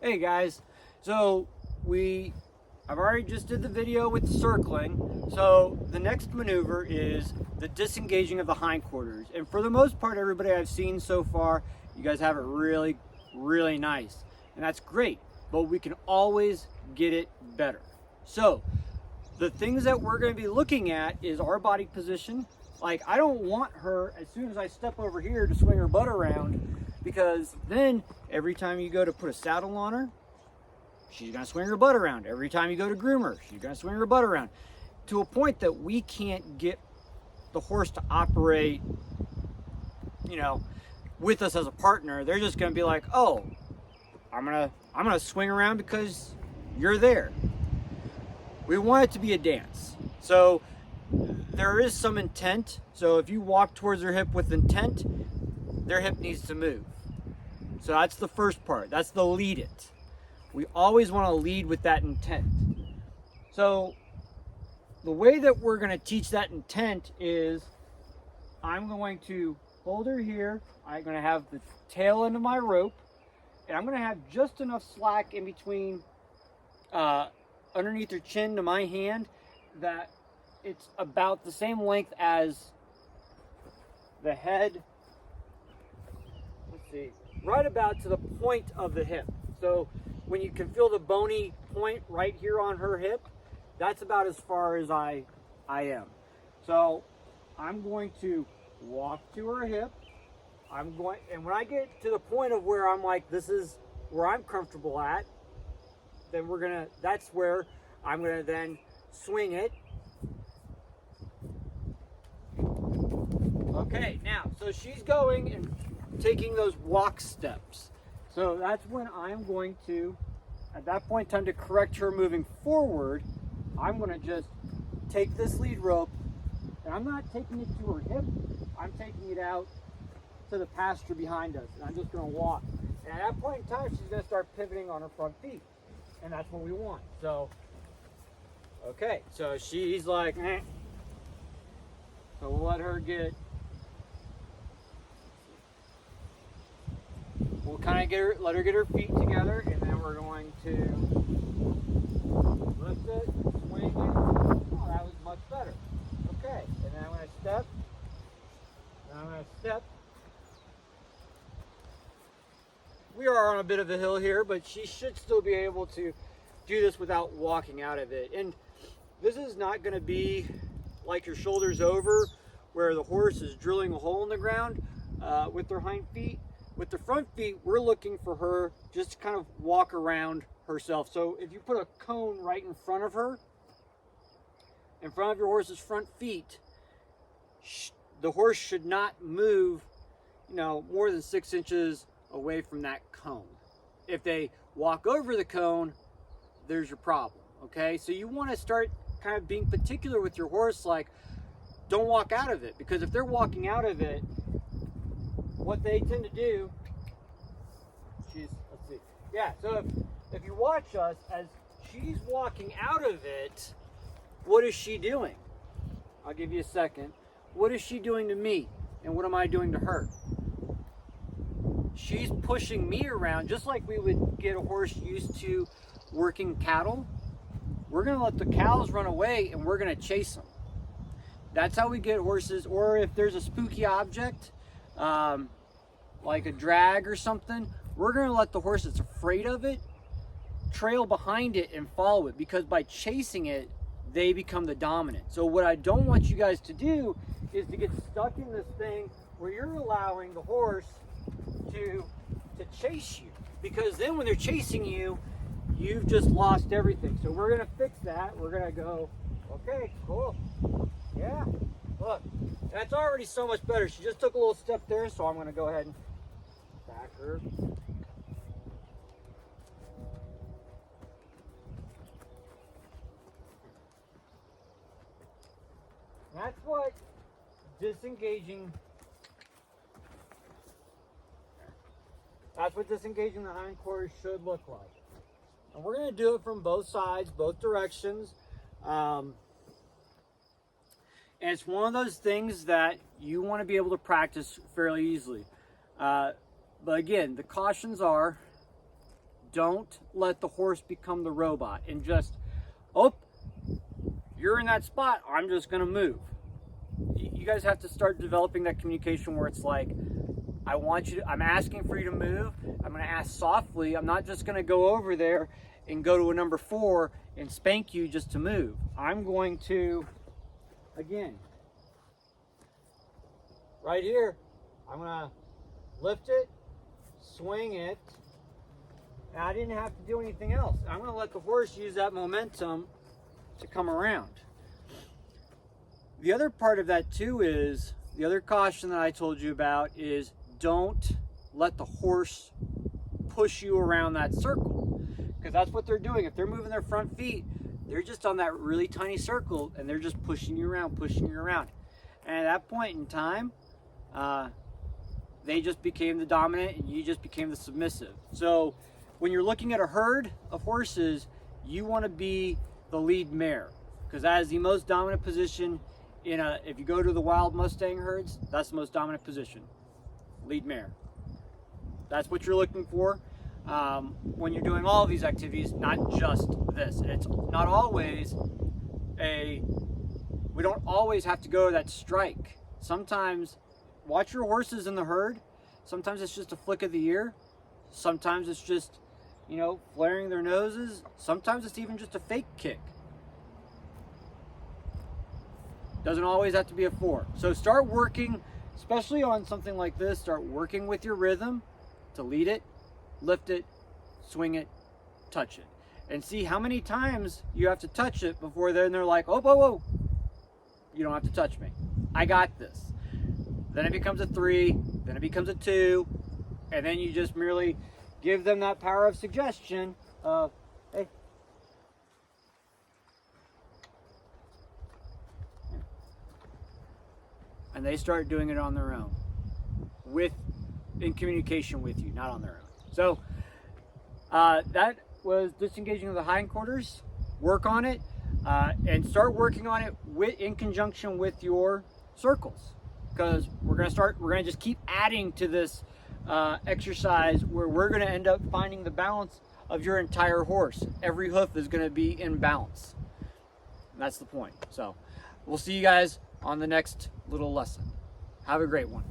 Hey guys, so I've already just did the video with the circling. So the next maneuver is the disengaging of the hindquarters. And for the most part, everybody I've seen so far, you guys have it really, really nice. And that's great, but we can always get it better. So the things that we're going to be looking at is our body position. Like, I don't want her, as soon as I step over here, to swing her butt around, because then every time you go to put a saddle on her, she's going to swing her butt around. Every time you go to groom her, she's going to swing her butt around, to a point that we can't get the horse to operate, you know, with us as a partner. They're just going to be like, oh, I'm going to swing around because you're there. We want it to be a dance. So there is some intent. So if you walk towards their hip with intent, their hip needs to move. So that's the first part. That's the lead it. We always want to lead with that intent. So the way that we're going to teach that intent is I'm going to hold her here. I'm going to have the tail end of my rope, and I'm going to have just enough slack in between underneath her chin to my hand that it's about the same length as the head. Let's see, right about to the point of the hip. So when you can feel the bony point right here on her hip, that's about as far as I am. So I'm going to walk to her hip. And when I get to the point of where I'm like, this is where I'm comfortable at, then that's where I'm gonna then swing it. Okay, now, so she's going and taking those walk steps. So that's when I'm going to, at that point in time, to correct her moving forward, I'm going to just take this lead rope, and I'm not taking it to her hip, I'm taking it out to the pasture behind us, and I'm just going to walk. And at that point in time, she's going to start pivoting on her front feet, and that's what we want. So, okay, so she's like, eh. So we'll let her get, we'll kind of let her get her feet together, and then we're going to lift it, swing it. Oh, that was much better. Okay, and then I'm going to step, and I'm going to step. We are on a bit of a hill here, but she should still be able to do this without walking out of it. And this is not going to be like your shoulders over, where the horse is drilling a hole in the ground with their hind feet. With the front feet, we're looking for her just to kind of walk around herself. So if you put a cone right in front of her, in front of your horse's front feet, the horse should not move, more than 6 inches away from that cone. If they walk over the cone, there's your problem, okay? So you want to start kind of being particular with your horse, like, don't walk out of it, because if they're walking out of it, what they tend to do, let's see, yeah, so if you watch us, as she's walking out of it, what is she doing? I'll give you a second. What is she doing to me, and what am I doing to her? She's pushing me around, just like we would get a horse used to working cattle. We're going to let the cows run away, and we're going to chase them. That's how we get horses. Or if there's a spooky object, like a drag or something, we're going to let the horse that's afraid of it trail behind it and follow it, because by chasing it, they become the dominant. So what I don't want you guys to do is to get stuck in this thing where you're allowing the horse to chase you, because then when they're chasing you, you've just lost everything. So we're going to fix that. We're going to go, okay, cool. Yeah, look, that's already so much better. She just took a little step there, so I'm going to go ahead and back her. That's what disengaging the hindquarters should look like. And we're going to do it from both sides, both directions. And it's one of those things that you want to be able to practice fairly easily. But again, the cautions are, Don't let the horse become the robot and just, oh, you're in that spot, I'm just gonna move. You guys have to start developing that communication where it's like, I'm asking for you to move. I'm gonna ask softly. I'm not just gonna go over there and go to a number 4 and spank you just to move. I'm going to, again, right here, I'm gonna lift it, swing it, and I didn't have to do anything else. I'm gonna let the horse use that momentum to come around. The other part of that too is, the other caution that I told you about is, don't let the horse push you around that circle, because that's what they're doing. If they're moving their front feet, they're just on that really tiny circle and they're just pushing you around. And at that point in time, they just became the dominant and you just became the submissive. So when you're looking at a herd of horses, you want to be the lead mare, because that is the most dominant position if you go to the wild Mustang herds, that's the most dominant position. Lead mare. That's what you're looking for when you're doing all of these activities, not just this. And it's not always we don't always have to go to that strike. Sometimes, watch your horses in the herd. Sometimes it's just a flick of the ear. Sometimes it's just, flaring their noses. Sometimes it's even just a fake kick. Doesn't always have to be a 4. So start working, especially on something like this, start working with your rhythm to lead it, lift it, swing it, touch it. And see how many times you have to touch it before then they're like, oh, whoa, whoa, you don't have to touch me. I got this. Then it becomes a 3, then it becomes a 2, and then you just merely give them that power of suggestion of, hey, and they start doing it on their own, in communication with you, not on their own. So that was disengaging of the hindquarters. Work on it and start working on it in conjunction with your circles, because we're gonna just keep adding to this exercise where we're gonna end up finding the balance of your entire horse. Every hoof is gonna be in balance. And that's the point. So we'll see you guys on the next little lesson. Have a great one.